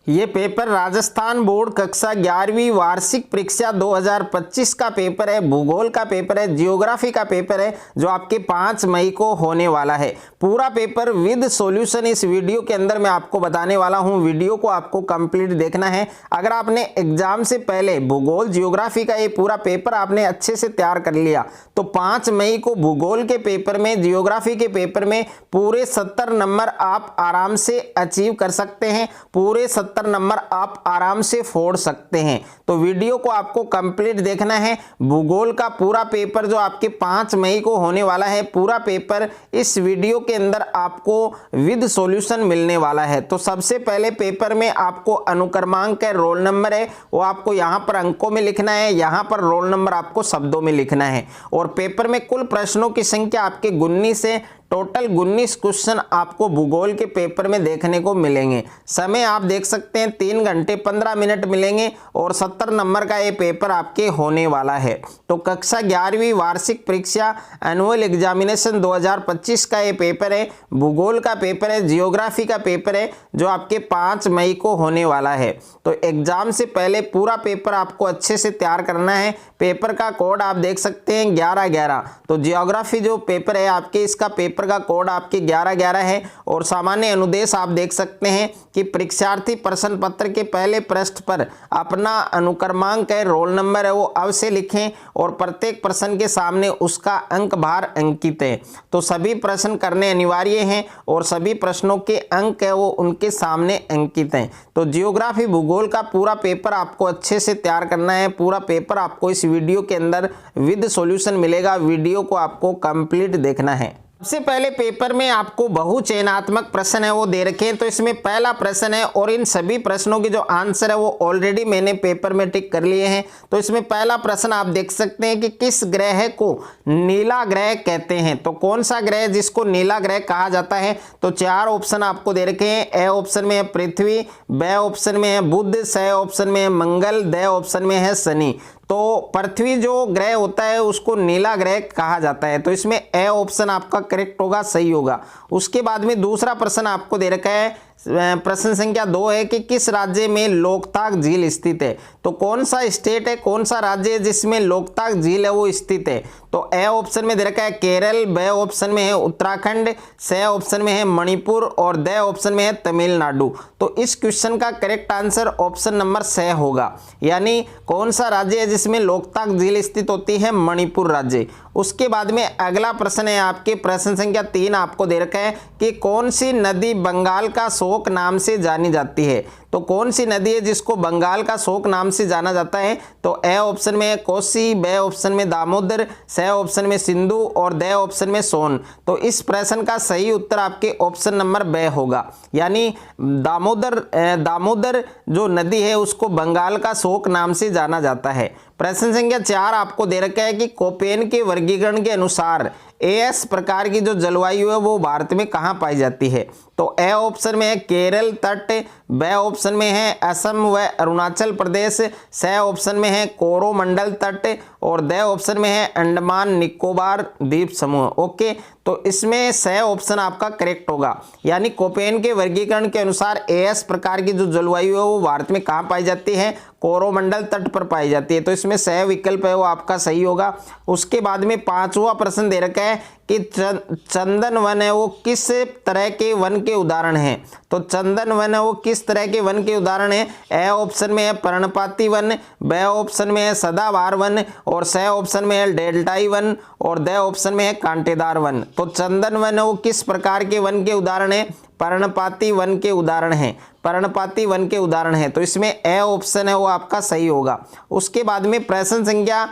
ये paper Rajasthan board कक्षा 11वीं वार्षिक परीक्षा 2025 का पेपर है। भूगोल का पेपर है, जियोग्राफी का पेपर है, जो आपके 5 मई को होने वाला है। पूरा पेपर विद सॉल्यूशन इस वीडियो के अंदर मैं आपको बताने वाला हूं। वीडियो को आपको कंप्लीट देखना है। अगर आपने एग्जाम से पहले भूगोल जियोग्राफी का ये पूरा पेपर आपने अच्छे से तैयार कर लिया तो 5 मई को भूगोल के पेपर में, जियोग्राफी के पेपर में पूरे 70 नंबर आप आराम से अचीव कर सकते हैं। पूरे 70 नंबर आप आराम से फोड़ सकते हैं। तो वीडियो को आपको कंप्लीट देखना है। भूगोल का पूरा पेपर जो आपके 5 मई को होने वाला है, पूरा पेपर इस वीडियो के अंदर आपको विद सॉल्यूशन मिलने वाला है। तो सबसे पहले पेपर में आपको अनुक्रमांक है, रोल नंबर है, वो आपको यहां पर अंकों में लिखना है, यहां पर रोल नंबर आपको शब्दों में लिखना है। और पेपर में कुल प्रश्नों की संख्या आपके 19 है। टोटल 19 क्वेश्चन आपको भूगोल के पेपर में देखने को मिलेंगे। समय आप देख सकते हैं 3 घंटे 15 मिनट मिलेंगे और 70 नंबर का ये पेपर आपके होने वाला है। तो कक्षा 11वीं वार्षिक परीक्षा एनुअल एग्जामिनेशन 2025 का ये पेपर है। भूगोल का पेपर है, जियोग्राफी का पेपर है, जो आपके 5 मई को होने वाला है। तो एग्जाम से पहले पूरा पेपर आपको अच्छे से तैयार करना है। पेपर का कोड आप देख सकते हैं 11-11। तो जियोग्राफी जो पेपर है आपके, इसका पेपर का कोड आपके 11-11 है। और सामान्य अनुदेश आप देख सकते हैं कि परीक्षार्थी प्रश्न पत्र के पहले पृष्ठ पर अपना अनुक्रमांक है, रोल नंबर है, वो अवश्य लिखें और प्रत्येक प्रश्न के सामने उसका अंक भार अंकित है। तो सभी प्रश्न करने अनिवार्य हैं और सभी प्रश्नों के अंक है वो उनके सामने अंकित हैं। तो जियोग्राफी भूगोल का पूरा पेपर आपको अच्छे से तैयार करना है। पूरा पेपर आपको इस वीडियो के अंदर विद सॉल्यूशन मिलेगा। वीडियो को आपको कंप्लीट देखना है। सबसे पहले पेपर में आपको बहुचयनात्मक प्रश्न है वो दे रखे हैं। तो इसमें पहला प्रश्न है और इन सभी प्रश्नों के जो आंसर है वो ऑलरेडी मैंने पेपर में टिक कर लिए हैं। तो इसमें पहला प्रश्न आप देख सकते हैं कि किस ग्रह को नीला ग्रह कहते हैं। तो कौन सा ग्रह जिसको नीला ग्रह कहा जाता है? तो 4 ऑप्शन आपको दे रखे हैं। ए ऑप्शन में है पृथ्वी, बी ऑप्शन में है बुध, सी ऑप्शन में है मंगल, डी ऑप्शन में है शनि। तो पृथ्वी जो ग्रह होता है उसको नीला ग्रह कहा जाता है। तो इसमें ए ऑप्शन आपका करेक्ट होगा, सही होगा। उसके बाद में दूसरा प्रश्न आपको दे रखा है, प्रश्न संख्या 2 है कि किस राज्य में लोकताक झील स्थित है। तो कौन सा स्टेट है, कौन सा राज्य है जिसमें लोकताक झील है वो स्थित है? तो ए ऑप्शन में दे रखा है केरल, बी ऑप्शन में है उत्तराखंड, सी ऑप्शन में है मणिपुर और डी ऑप्शन में है तमिलनाडु। तो इस क्वेश्चन का correct answer option number C होगा। यानी कौन सा राज्य है जिसमें लोकताक झील स्थित होती है? मणिपुर राज्य। उसके बाद में अगला प्रश्न है आपके प्रश्न संख्या 3 आपको दे रखा है कि कौन सी नदी बंगाल का शोक नाम से जानी जाती है। तो कौन सी नदी है जिसको बंगाल का शोक नाम से जाना जाता है? तो ए ऑप्शन में है कोसी, बी ऑप्शन में दामोदर, सी ऑप्शन में सिंधु और डी ऑप्शन में सोन। तो इस प्रश्न का सही उत्तर आपके ऑप्शन नंबर बी होगा। यानी दामोदर जो नदी है उसको बंगाल का शोक नाम से जाना जाता है। प्रश्न संख्या 4 आपको दे रखा है कि कोपेन के वर्गीकरण के अनुसार एस प्रकार की जो जलवायु है वो भारत में कहाँ पाई जाती है। तो ए ऑप्शन में है केरल तट, बी ऑप्शन में है असम व अरुणाचल प्रदेश, सी ऑप्शन में है कोरोमंडल तट और डी ऑप्शन में है अंडमान निकोबार द्वीप समूह। ओके, तो इसमें सी ऑप्शन आपका करेक्ट होगा। यानी कोपेन के वर्गीकरण के अनुसार एस प्रकार की जो जलवायु है वो भारत में कहाँ पाई जाती है? कोरोमंडल तट पर पाई जाती है। तो इसमें सी विकल्प है वो आपका सही होगा। उसके बाद में 5वां प्रश्न दे रखा है कि चंदन वन है वो किस तरह के वन के उदाहरण हैं। तो चंदन वन है वो किस तरह के वन के उदाहरण है? ए ऑप्शन में है पर्णपाती वन, बी ऑप्शन में है सदाबहार वन और सी ऑप्शन में है डेल्टाई वन और डी ऑप्शन में है कांटेदार वन। तो चंदन वन है वो किस प्रकार के वन के उदाहरण है? पर्णपाती वन के उदाहरण है, पर्णपाती वन के उदाहरण है। तो इसमें ए ऑप्शन है वो आपका सही होगा। उसके बाद में प्रश्न संख्या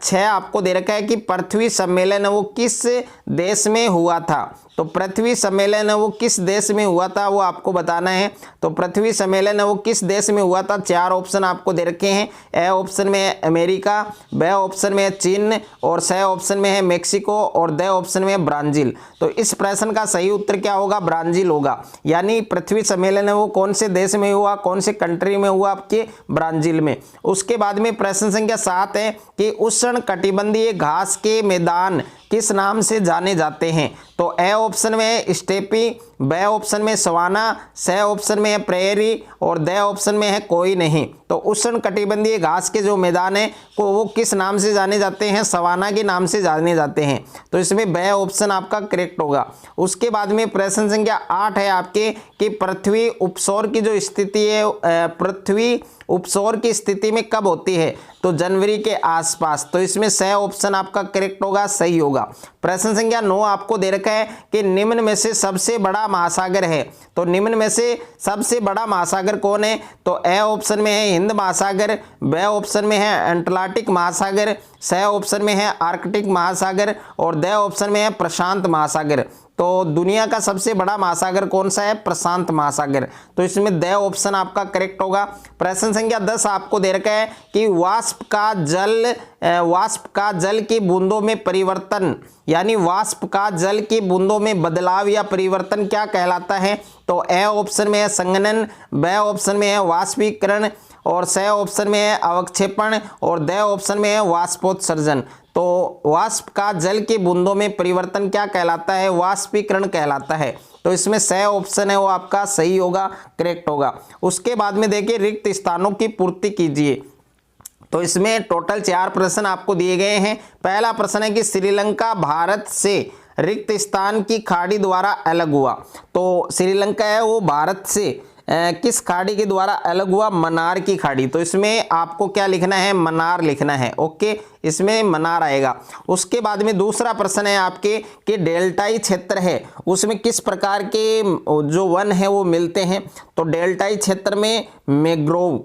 6 आपको दे रखा है कि पृथ्वी सम्मेलन वो किस देश में हुआ था। तो पृथ्वी सम्मेलन है वो किस देश में हुआ था वो आपको बताना है। तो पृथ्वी सम्मेलन है वो किस देश में हुआ था? 4 ऑप्शन आपको दे रखे हैं। ए ऑप्शन में है अमेरिका, बी ऑप्शन में है चीन और सी ऑप्शन में है मेक्सिको और डी ऑप्शन में है ब्राजील। तो इस प्रश्न का सही उत्तर क्या होगा? ब्राजील होगा। यानी पृथ्वी सम्मेलन है वो कौन से देश में हुआ, कौन से कंट्री में हुआ? आपके ब्राजील में। उसके बाद में प्रश्न संख्या 7 है कि उष्ण कटिबंधीय घास के मैदान किस नाम से जाने जाते हैं? तो ए ऑप्शन में है स्टेपी, बी ऑप्शन में सवाना, सी ऑप्शन में है प्रेयरी और डी ऑप्शन में है कोई नहीं। तो उष्णकटिबंधीय घास के जो मैदान है को वो किस नाम से जाने जाते हैं? सवाना के नाम से जाने जाते हैं। तो इसमें बी ऑप्शन आपका करेक्ट होगा। उसके बाद में प्रश्न संख्या 8 है आपके कि पृथ्वी उपसौर की जो स्थिति है, पृथ्वी उपसौर की स्थिति में कब होती है? तो जनवरी के आसपास। तो इसमें सी ऑप्शन आपका करेक्ट होगा, सही होगा। प्रश्न संख्या 9 आपको दे रखा है कि निम्न में से सबसे बड़ा महासागर है। तो निम्न में से सबसे बड़ा महासागर कौन है? तो ए ऑप्शन में है हिंद महासागर, बी ऑप्शन में है अटलांटिक महासागर, सी ऑप्शन में है आर्कटिक महासागर और डी ऑप्शन में है प्रशांत महासागर। तो दुनिया का सबसे बड़ा महासागर कौन सा है? प्रशांत महासागर। तो इसमें डी ऑप्शन आपका करेक्ट होगा। प्रश्न संख्या 10 आपको दे रखा है कि वाष्प का जल की बूंदों में परिवर्तन, यानी वाष्प का जल की बूंदों में बदलाव या परिवर्तन क्या कहलाता है? तो ए ऑप्शन में है संघनन, बी ऑप्शन में है वाष्पीकरण और सी ऑप्शन में है अवक्षेपण और डी ऑप्शन में है वाष्पोत्सर्जन। तो वाष्प का जल की बूंदों में परिवर्तन क्या कहलाता है? वाष्पीकरण कहलाता है। तो इसमें सी ऑप्शन है वो आपका सही होगा, करेक्ट होगा। उसके बाद में देखिए रिक्त स्थानों की पूर्ति कीजिए। तो इसमें टोटल 4 प्रश्न आपको दिए गए हैं। पहला प्रश्न है कि श्रीलंका भारत से रिक्त स्थान की खाड़ी द्वारा अलग हुआ। तो श्रीलंका है वो भारत से किस खाड़ी के द्वारा अलग हुआ? मन्नार की खाड़ी। तो इसमें आपको क्या लिखना है? मन्नार लिखना है। ओके, इसमें मन्नार आएगा। उसके बाद में दूसरा प्रश्न है आपके कि डेल्टाई क्षेत्र है उसमें किस प्रकार के जो वन है वो मिलते हैं? तो डेल्टाई क्षेत्र में मैंग्रोव।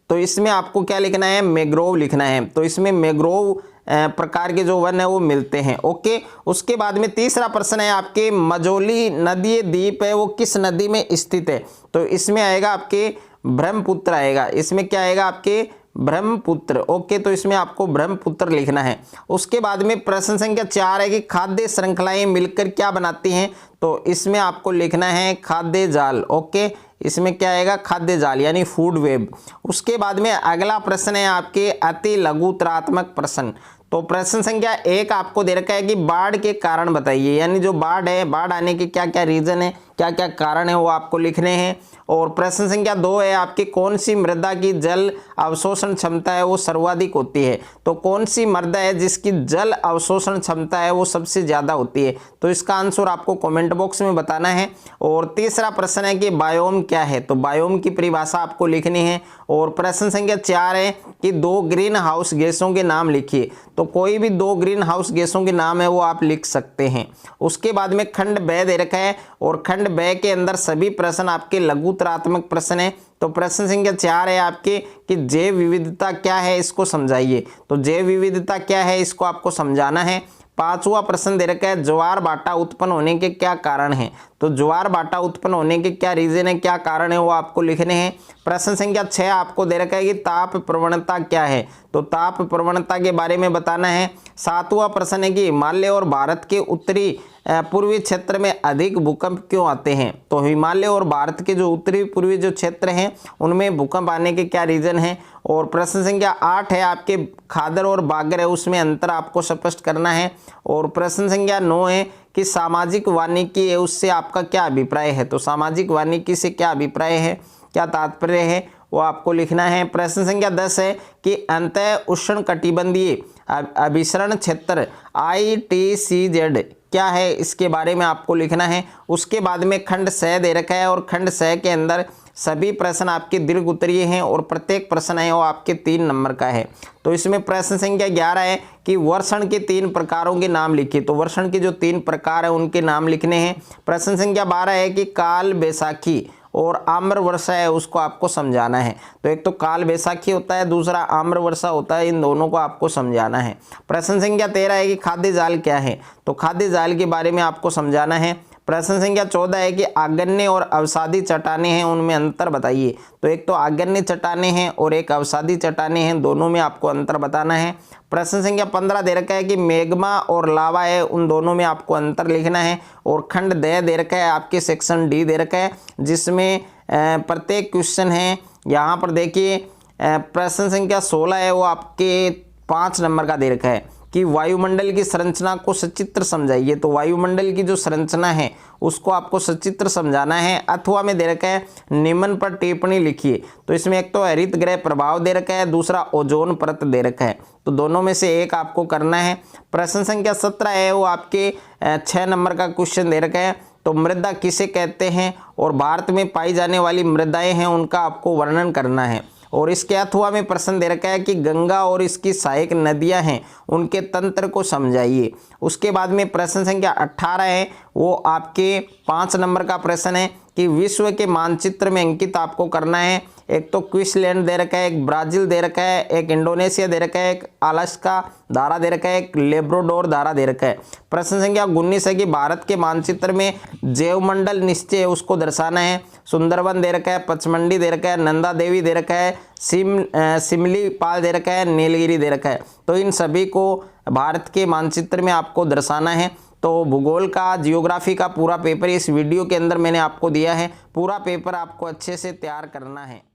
तो इसमें आपको क्या लिखना है? मैंग्रोव लिखना है। तो इसमें मैंग्रोव प्रकार के जो वन है वो मिलते हैं। ओके, उसके बाद में तीसरा प्रश्न है आपके मजोली नदी द्वीप है वो किस नदी में स्थित है? तो इसमें आएगा आपके ब्रह्मपुत्र आएगा। इसमें क्या आएगा? आपके ब्रह्मपुत्र। ओके, तो इसमें आपको ब्रह्मपुत्र लिखना है। उसके बाद में प्रश्न संख्या 4 है कि खाद्य श्रृंखलाएं मिलकर क्या बनाती हैं? तो इसमें आपको लिखना है खाद्य जाल। ओके, इसमें क्या आएगा? खाद्य जाल यानी फूड वेब। उसके बाद में अगला प्रश्न है आपके अति लघुतरात्मक प्रश्न। तो प्रश्न संख्या 1 आपको दे रखा है कि बाढ़ के कारण बताइए, यानी जो बाढ़ है, बाढ़ आने के क्या क्या रीजन है, क्या क्या कारण है वो आपको लिखने हैं। और प्रश्न संख्या 2 है आपकी कौन सी मृदा की जल अवशोषण क्षमता है वो सर्वाधिक होती है? तो कौन सी मृदा है जिसकी जल अवशोषण क्षमता है वो सबसे ज्यादा होती है? तो इसका आंसर आपको कमेंट बॉक्स में बताना है। और तीसरा प्रश्न है कि बायोम क्या है? तो बायोम की परिभाषा आपको लिखनी है। और प्रश्न संख्या 4 है कि 2 ग्रीन हाउस गैसों के नाम लिखिए। तो कोई भी 2 ग्रीन हाउस गैसों के नाम है वो आप लिख सकते हैं। उसके बाद में खंड ब दे रखा है और खंड ब के अंदर सभी प्रश्न आपके लघुतरात्मक प्रश्न है। तो प्रश्न संख्या 4 है आपके कि जैव विविधता क्या है, इसको समझाइए। तो जैव विविधता क्या है इसको आपको समझाना है। 5वां प्रश्न दे रखा है ज्वार भाटा उत्पन्न होने के क्या कारण हैं? तो ज्वार भाटा उत्पन्न होने के क्या रीजन है, क्या कारण है वो आपको लिखने हैं। प्रश्न संख्या 6 आपको दे रखा है कि ताप प्रवणता क्या है? तो ताप प्रवणता के बारे में बताना है। 7वां प्रश्न है कि हिमालय और भारत के उत्तरी पूर्वी क्षेत्र में अधिक भूकंप क्यों आते हैं? तो हिमालय और भारत के जो उत्तरी पूर्वी जो क्षेत्र हैं उनमें भूकंप आने के क्या रीजन है। और प्रश्न संख्या 8 है आपके खादर और बागर है उसमें अंतर आपको स्पष्ट करना है। और प्रश्न संख्या 9 है कि सामाजिक वानिकी है उससे आपका क्या अभिप्राय है? तो सामाजिक वानिकी से क्या अभिप्राय है, क्या तात्पर्य है वो आपको लिखना है। प्रश्न संख्या 10 है कि अंतः उष्णकटिबंधीय अभिसरण क्षेत्र ITCZ क्या है, इसके बारे में आपको लिखना है। उसके बाद में खंड स दे रखा है और खंड स के अंदर सभी प्रश्न आपके दीर्घ उत्तरीय हैं और प्रत्येक प्रश्न है वो आपके 3 नंबर का है। तो इसमें प्रश्न संख्या 11 है कि वर्षण के 3 प्रकारों के नाम लिखिए। तो वर्षण के जो 3 प्रकार है उनके नाम लिखने हैं। प्रश्न संख्या 12 है कि काल बैसाखी और आम्र वर्षा है उसको आपको समझाना है। तो एक तो काल बैसाखी होता है, दूसरा आम्र वर्षा होता है, इन दोनों को आपको समझाना है। प्रश्न संख्या 13 है कि खाद्य जाल क्या है? तो खाद्य जाल के बारे में आपको समझाना है। प्रश्न संख्या 14 है कि आग्नेय और अवसादी चट्टानें हैं उनमें अंतर बताइए। तो एक तो आग्नेय चट्टानें हैं और एक अवसादी चट्टानें हैं, दोनों में आपको अंतर बताना है। प्रश्न संख्या 15 दे रखा है कि मैग्मा और लावा है, उन दोनों में आपको अंतर लिखना है। और खंड द दे रखा है आपके सेक्शन डी दे रखा है जिसमें प्रत्येक क्वेश्चन है। यहाँ पर देखिए प्रश्न संख्या 16 है वो आपके 5 नंबर का दे रखा है। कि वायुमंडल की संरचना को सचित्र समझाइए। तो वायुमंडल की जो संरचना है उसको आपको सचित्र समझाना है। अथवा में दे रखा है निम्न पर टिप्पणी लिखिए। तो इसमें एक तो हरित गृह प्रभाव दे रखा है, दूसरा ओजोन परत दे रखा है। तो दोनों में से एक आपको करना है। प्रश्न संख्या 17 है वो आपके 6 नंबर का क्वेश्चन दे रखा है। तो मृदा किसे कहते हैं और भारत में पाई जाने वाली मृदाएं हैं उनका आपको वर्णन करना है। और इसके अथवा में प्रश्न दे रखा है कि गंगा और इसकी सहायक नदियां हैं उनके तंत्र को समझाइए। उसके बाद में प्रश्न संख्या 18 है वो आपके 5 नंबर का प्रश्न है कि विश्व के मानचित्र में अंकित आपको करना है। एक तो क्वींसलैंड दे रखा है, एक ब्राजील दे रखा है, एक इंडोनेशिया दे रखा है, एक अलास्का धारा दे रखा है, एक लेब्राडोर धारा दे रखा है। प्रश्न संख्या 19 है कि भारत के मानचित्र में जैवमंडल निश्चय उसको दर्शाना है। सुंदरवन दे रखा है, पचमंडी दे रखा है, नंदा देवी दे रखा है, सिमलीपाल दे रखा है, नीलगिरी दे रखा है। तो इन सभी को भारत के मानचित्र में आपको दर्शाना है। तो भूगोल का, जियोग्राफी का पूरा पेपर इस वीडियो के अंदर मैंने आपको दिया है। पूरा पेपर आपको अच्छे से तैयार करना है।